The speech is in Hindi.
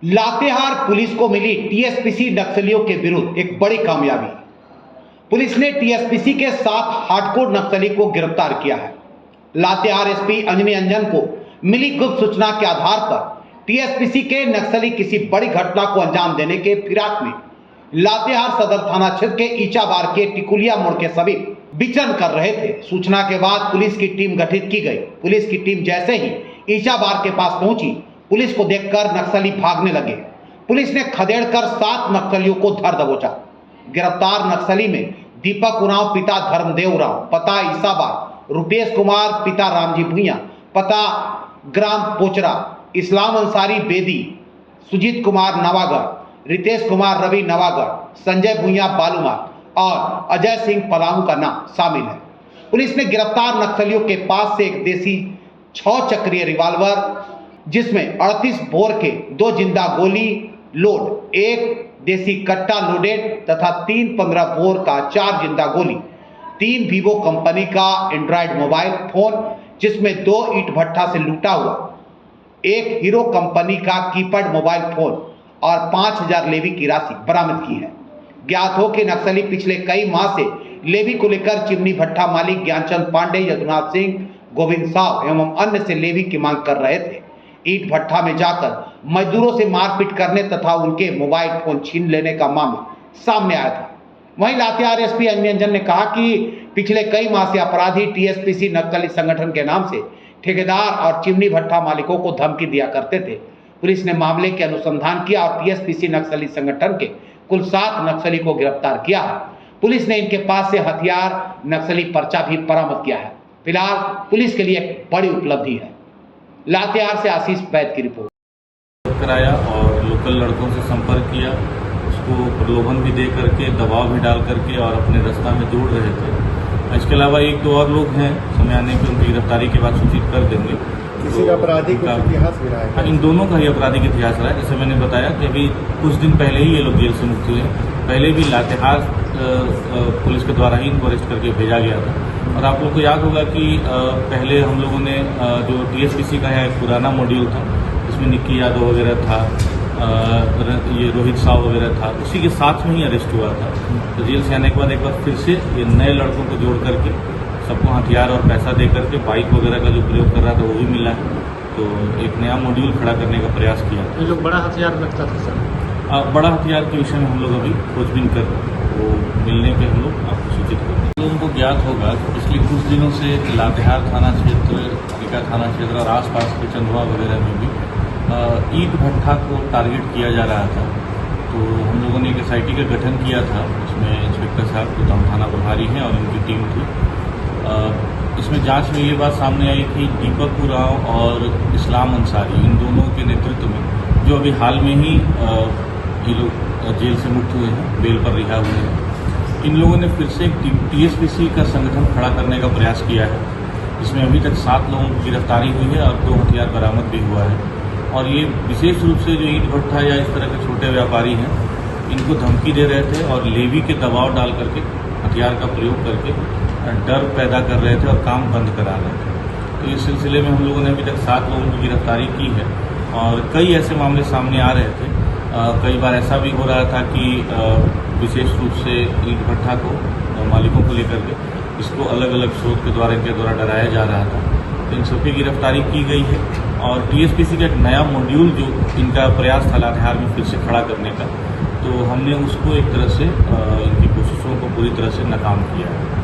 लातेहार पुलिस को मिली टीएसपीसी नक्सलियों के विरुद्ध एक बड़ी कामयाबी। पुलिस ने टीएसपीसी के 7 हार्डकोर नक्सली को गिरफ्तार किया है। लातेहार एसपी अंजनी अंजन को मिली गुप्त सूचना के आधार पर टीएसपीसी के नक्सली किसी बड़ी घटना को अंजाम देने के फिराक में लातेहार सदर थाना क्षेत्र के ईचाबार के टिकुलिया मोड़ के समीप विचरण कर रहे थे। सूचना के बाद पुलिस की टीम गठित की गई। पुलिस की टीम जैसे ही ईचाबार के पास पहुंची, पुलिस को देखकर नक्सली भागने लगे। पुलिस ने खदेड़कर 7 नक्सलियों को धर दबोचा। गिरफ्तार नक्सली में दीपक उरांव पिता धर्मदेव उरांव, पता ईसाबार, रुपेश कुमार पिता रामजी भुइया, पता ग्राम पोचरा, इस्लाम अंसारी बेदी, सुजीत कुमार नवागढ़, रितेश कुमार रवि नवागढ़, संजय भुइया बालूमार और अजय सिंह पलामू का नाम शामिल है। पुलिस ने गिरफ्तार नक्सलियों के पास से एक देसी 6 चक्रीय रिवाल्वर, जिसमें 38 बोर के 2 जिंदा गोली लोड, 1 देसी कट्टा लोडेड तथा 3 15 बोर का 4 जिंदा गोली, 3 वीवो कंपनी का एंड्रॉयड मोबाइल फोन जिसमें 2 ईंट भट्टा से लूटा हुआ, 1 हीरो कंपनी का कीपैड मोबाइल फोन और 5000 लेवी की राशि बरामद की है। ज्ञात हो कि नक्सली पिछले कई माह से लेवी को लेकर चिमनी भट्टा मालिक ज्ञानचंद पांडे, यदुनाथ सिंह, गोविंद साव एवं अन्य से लेवी की मांग कर रहे थे। ईंट भट्टा में जाकर मजदूरों से मारपीट करने तथा उनके मोबाइल फोन छीन लेने का मामला सामने आया था। वहीं लातेहार एसपी अंजनी अंजन ने कहा कि पिछले कई माह से अपराधी टीएसपीसी नक्सली संगठन के नाम से ठेकेदार और चिमनी भट्टा मालिकों को धमकी दिया करते थे। पुलिस ने मामले के अनुसंधान किया और टीएसपीसी नक्सली संगठन के कुल 7 नक्सली को गिरफ्तार किया है। पुलिस ने इनके पास से हथियार, नक्सली पर्चा भी बरामद किया है। फिलहाल पुलिस के लिए एक बड़ी उपलब्धि है। लातेहार से आशीष वैद की रिपोर्ट। कराया और लोकल लड़कों से संपर्क किया, उसको प्रलोभन भी दे करके, दबाव भी डाल करके और अपने रास्ता में जोड़ रहे थे। इसके अलावा 1-2 और लोग हैं, समय आने पर उनकी गिरफ्तारी के बाद सूचित कर देंगे। किसी का आपराधिक इतिहास भी रहा है? इन दोनों का ही आपराधिक इतिहास रहा है। जैसे मैंने बताया कि अभी कुछ दिन पहले ही ये लोग जेल से मुक्त हुए हैं। पहले भी लातेहार पुलिस के द्वारा ही इनको अरेस्ट करके भेजा गया था। और आप लोग को याद होगा कि पहले हम लोगों ने जो टीएसपीसी का है पुराना मॉड्यूल था, इसमें निक्की यादव वगैरह था, ये रोहित साव वगैरह था, उसी के साथ में ही अरेस्ट हुआ था। तो जेल से आने के बाद एक बार फिर से ये नए लड़कों को जोड़ करके सबको हथियार और पैसा दे करके बाइक वगैरह का जो प्रयोग कर रहा था वो भी मिला है। तो एक नया मॉड्यूल खड़ा करने का प्रयास किया। ये लोग बड़ा हथियार रखता था सर? बड़ा हथियार के विषय में हम लोग अभी खोजबीन कर रहे हैं, वो मिलने पे हम लोग आपको सूचित करेंगे। लोगों को ज्ञात होगा कि पिछले कुछ दिनों से लातेहार थाना क्षेत्र, टीका थाना क्षेत्र और आसपास के चंदवा वगैरह में भी ईंट भट्टा को टारगेट किया जा रहा था। तो हम लोगों ने एक SIT का गठन किया था, इसमें इंस्पेक्टर साहब जो थाना प्रभारी हैं और उनकी टीम थी। इसमें जांच में ये बात सामने आई कि दीपक उरांव और इस्लाम अंसारी, इन दोनों के नेतृत्व में, जो अभी हाल में ही ये लोग जेल से मुक्त हुए हैं, बेल पर रिहा हुए हैं, इन लोगों ने फिर से टीएसपीसी का संगठन खड़ा करने का प्रयास किया है। इसमें अभी तक 7 लोगों की गिरफ्तारी हुई है और 2 हथियार बरामद भी हुआ है। और ये विशेष रूप से जो ईंट भट्टा या इस तरह के छोटे व्यापारी हैं, इनको धमकी दे रहे थे और लेवी के दबाव डाल करके, हथियार का प्रयोग करके डर पैदा कर रहे थे और काम बंद करा रहे थे। तो इस सिलसिले में हम लोगों ने अभी तक 7 लोगों की गिरफ्तारी की है और कई ऐसे मामले सामने आ रहे थे। कई बार ऐसा भी हो रहा था कि विशेष रूप से ईंट भट्टा को मालिकों को लेकर के इसको अलग अलग स्रोत के द्वारा इनके द्वारा डराया जा रहा था। तो इन सबकी गिरफ्तारी की गई है और टीएसपीसी का एक नया मॉड्यूल जो इनका प्रयास था लातेहार में फिर से खड़ा करने का, तो हमने उसको एक तरह से इनकी कोशिशों को पूरी तरह से नाकाम किया है।